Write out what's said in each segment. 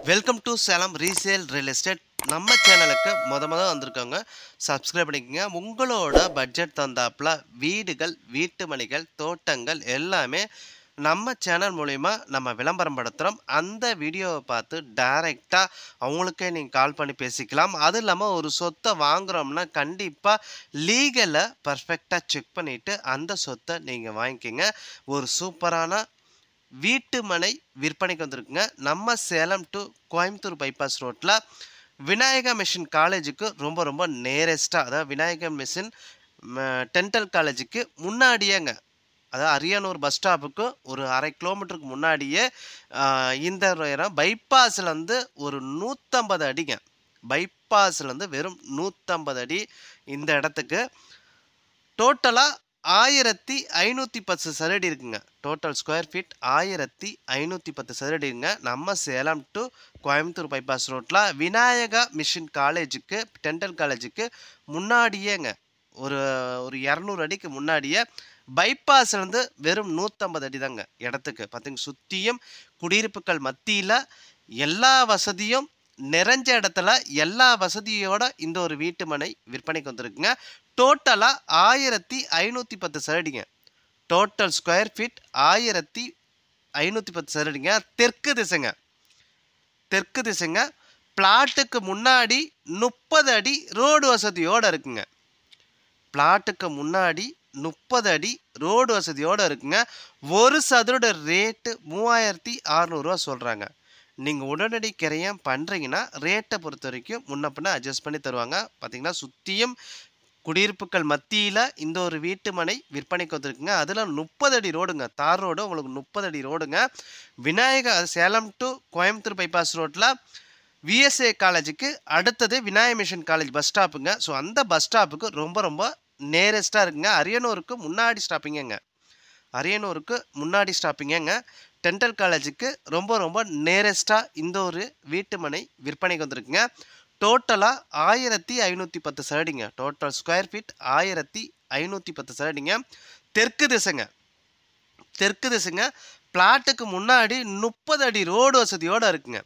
Welcome to Salem resale real estate. நம்ம சேனலுக்கு முத வந்திருக்காங்க, சப்ஸ்கிரைப் பண்ணிக்கோங்க. உங்களோட பட்ஜெட் தந்தாப்புல வீடுகள், வீட்டு மனைகள், தோட்டங்கள் எல்லாமே நம்ம சேனல் மூலிமா நம்ம விளம்பரம் படுத்துகிறோம். அந்த வீடியோவை பார்த்து டைரெக்டாக அவங்களுக்கே நீங்கள் கால் பண்ணி பேசிக்கலாம். அதுவும் இல்லாமல் ஒரு சொத்தை வாங்குகிறோம்னா கண்டிப்பாக லீகலை பர்ஃபெக்டாக செக் பண்ணிவிட்டு அந்த சொத்தை நீங்கள் வாங்கிக்கோங்க. ஒரு சூப்பரான வீட்டு மனை விற்பனைக்கு வந்திருக்குங்க. நம்ம சேலம் டு கோயம்புத்தூர் பைபாஸ் ரோட்டில் விநாயகா மிஷன் காலேஜுக்கு ரொம்ப நேரஸ்ட்டாக, அதாவது விநாயகா மிஷன் டென்டல் காலேஜுக்கு முன்னாடியேங்க, அதாவது அரியானூர் பஸ் ஸ்டாப்புக்கு ஒரு 1/2 கிலோமீட்டருக்கு முன்னாடியே இந்த பைபாஸ்லேருந்து ஒரு 150 அடிங்க. பைபாஸ்லேருந்து வெறும் 150 அடி இந்த இடத்துக்கு. டோட்டலாக 1510 சதுரடி இருக்குங்க. டோட்டல் ஸ்கொயர் ஃபீட் 1510 சதுரடி இருக்குங்க. நம்ம சேலம் டு கோயம்புத்தூர் பைபாஸ் ரோட்டில் விநாயகா மிஷன் காலேஜுக்கு, டென்டல் காலேஜுக்கு முன்னாடியேங்க, ஒரு 200 அடிக்கு முன்னாடியே பைபாஸ்லேருந்து வெறும் 150 அடி தாங்க இடத்துக்கு. பார்த்திங்க, சுற்றியும் குடியிருப்புகள் மத்தியில் எல்லா வசதியும் நிறைஞ்ச இடத்துல எல்லா வசதியோட இந்த ஒரு வீட்டு மனை விற்பனைக்கு வந்திருக்குங்க. டோட்டலாக 1510 சதுரடிங்க. டோட்டல் ஸ்கொயர் ஃபீட் 1510 சதுரடிங்க. தெற்கு திசைங்க. பிளாட்டுக்கு முன்னாடி 30 அடி ரோடு வசதியோடு இருக்குங்க. பிளாட்டுக்கு முன்னாடி 30 அடி ரோடு வசதியோடு இருக்குங்க. ஒரு சதுரோட ரேட்டு 3600 ரூபா சொல்கிறாங்க. நீங்கள் உடனடி கிரையம் பண்ணுறீங்கன்னா ரேட்டை பொறுத்த வரைக்கும் முன்ன பின்ன அட்ஜஸ்ட் பண்ணி தருவாங்க. பார்த்திங்கன்னா, சுற்றியும் குடியிருப்புகள் மத்தியில் இந்த ஒரு வீட்டு மனை விற்பனைக்கு வந்திருக்குங்க. அதில் 30 அடி ரோடுங்க, தார் ரோடு உங்களுக்கு 30 அடி ரோடுங்க. விநாயகா சேலம் டு கோயம்புத்தூர் பைபாஸ் ரோட்டில் விஎஸ்ஏ காலேஜுக்கு அடுத்தது விநாயக மிஷன் காலேஜ் பஸ் ஸ்டாப்புங்க. ஸோ அந்த பஸ் ஸ்டாப்புக்கு ரொம்ப நேரஸ்ட்டாக இருக்குங்க. அரியனூருக்கு முன்னாடி ஸ்டாப்பிங்கங்க. டென்டல் காலேஜுக்கு ரொம்ப நேரஸ்ட்டாக இந்த ஒரு வீட்டு மனை விற்பனைக்கு வந்திருக்குங்க. டோட்டலாக 1510 சதுரடிங்க. டோட்டல் ஸ்கொயர் ஃபீட் 1510 சதுரடிங்க. தெற்கு திசைங்க. பிளாட்டுக்கு முன்னாடி 30 அடி ரோடு வசதியோடு இருக்குங்க.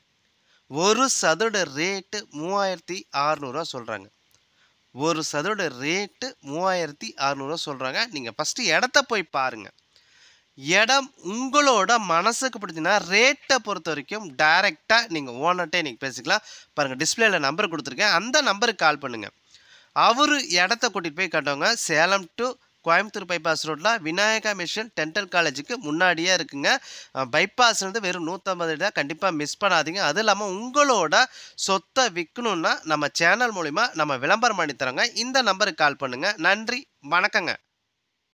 ஒரு சதுரோட ரேட்டு 3600 ரூபா சொல்கிறாங்க. ஒரு சதுரோட ரேட்டு 3600 ரூபா சொல்கிறாங்க. நீங்கள் ஃபஸ்ட்டு இடத்த போய் பாருங்கள். இடம் உங்களோட மனசுக்கு பிடிச்சின்னா ரேட்டை பொறுத்த வரைக்கும் டைரெக்டாக நீங்கள் ஓனர்கிட்டே நீங்கள் பேசிக்கலாம். பாருங்கள், டிஸ்பிளேல நம்பர் கொடுத்துருக்கேன், அந்த நம்பருக்கு கால் பண்ணுங்கள். அவர் இடத்த கூட்டிகிட்டு போய் காட்டுவாங்க. சேலம் டு கோயம்புத்தூர் பைபாஸ் ரோட்டில் விநாயகா மிஷன் டென்டல் காலேஜுக்கு முன்னாடியே இருக்குங்க. பைபாஸ்லேருந்து வெறும் 150 தான். கண்டிப்பாக மிஸ் பண்ணாதீங்க. அது இல்லாமல் உங்களோட சொத்தை விற்கணுன்னா நம்ம சேனல் மூலிமா நம்ம விளம்பரம் பண்ணி தரோங்க. இந்த நம்பருக்கு கால் பண்ணுங்கள். நன்றி, வணக்கங்க.